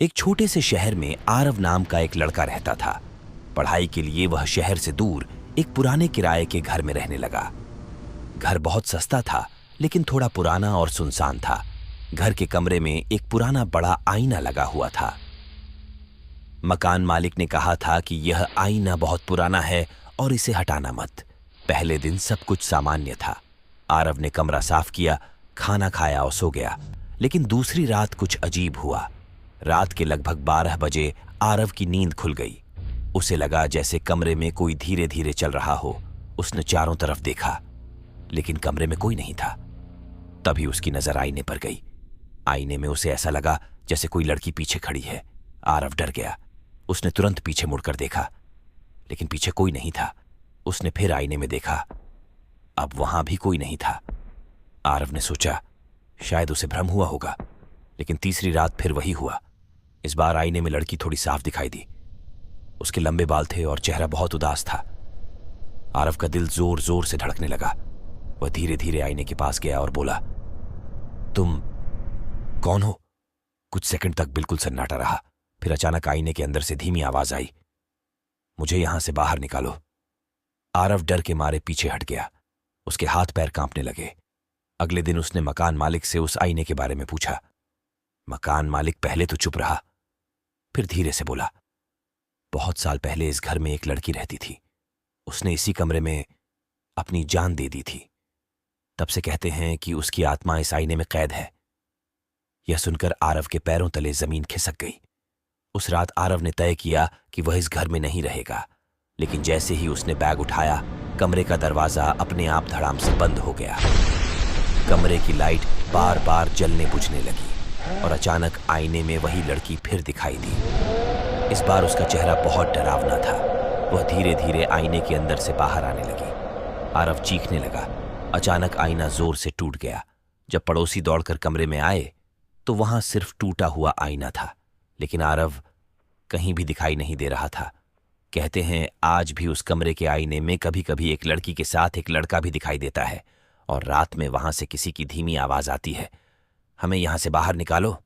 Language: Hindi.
एक छोटे से शहर में आरव नाम का एक लड़का रहता था। पढ़ाई के लिए वह शहर से दूर एक पुराने किराए के घर में रहने लगा। घर बहुत सस्ता था, लेकिन थोड़ा पुराना और सुनसान था। घर के कमरे में एक पुराना बड़ा आईना लगा हुआ था। मकान मालिक ने कहा था कि यह आईना बहुत पुराना है और इसे हटाना मत। पहले दिन सब कुछ सामान्य था। आरव ने कमरा साफ किया, खाना खाया और सो गया। लेकिन दूसरी रात कुछ अजीब हुआ। रात के लगभग 12 बजे आरव की नींद खुल गई। उसे लगा जैसे कमरे में कोई धीरे धीरे चल रहा हो। उसने चारों तरफ देखा, लेकिन कमरे में कोई नहीं था। तभी उसकी नजर आईने पर गई। आईने में उसे ऐसा लगा जैसे कोई लड़की पीछे खड़ी है। आरव डर गया। उसने तुरंत पीछे मुड़कर देखा, लेकिन पीछे कोई नहीं था। उसने फिर आईने में देखा, अब वहां भी कोई नहीं था। आरव ने सोचा शायद उसे भ्रम हुआ होगा, लेकिन तीसरी रात फिर वही हुआ। इस बार आईने में लड़की थोड़ी साफ दिखाई दी। उसके लंबे बाल थे और चेहरा बहुत उदास था। आरव का दिल जोर जोर से धड़कने लगा। वह धीरे धीरे आईने के पास गया और बोला, तुम कौन हो? कुछ सेकंड तक बिल्कुल सन्नाटा रहा। फिर अचानक आईने के अंदर से धीमी आवाज आई, मुझे यहां से बाहर निकालो। आरव डर के मारे पीछे हट गया। उसके हाथ पैर कांपने लगे। अगले दिन उसने मकान मालिक से उस आईने के बारे में पूछा। मकान मालिक पहले तो चुप रहा, फिर धीरे से बोला, बहुत साल पहले इस घर में एक लड़की रहती थी। उसने इसी कमरे में अपनी जान दे दी थी। तब से कहते हैं कि उसकी आत्मा इस आईने में कैद है। यह सुनकर आरव के पैरों तले जमीन खिसक गई। उस रात आरव ने तय किया कि वह इस घर में नहीं रहेगा। लेकिन जैसे ही उसने बैग उठाया, कमरे का दरवाजा अपने आप धड़ाम से बंद हो गया। कमरे की लाइट बार बार जलने बुझने लगी और अचानक आईने में वही लड़की फिर दिखाई दी। इस बार उसका चेहरा बहुत डरावना था। वह धीरे धीरे आईने के अंदर से बाहर आने लगी। आरव चीखने लगा। अचानक आईना जोर से टूट गया। जब पड़ोसी दौड़कर कमरे में आए तो वहां सिर्फ टूटा हुआ आईना था, लेकिन आरव कहीं भी दिखाई नहीं दे रहा था। कहते हैं आज भी उस कमरे के आईने में कभी कभी एक लड़की के साथ एक लड़का भी दिखाई देता है और रात में वहां से किसी की धीमी आवाज आती है, हमें यहां से बाहर निकालो।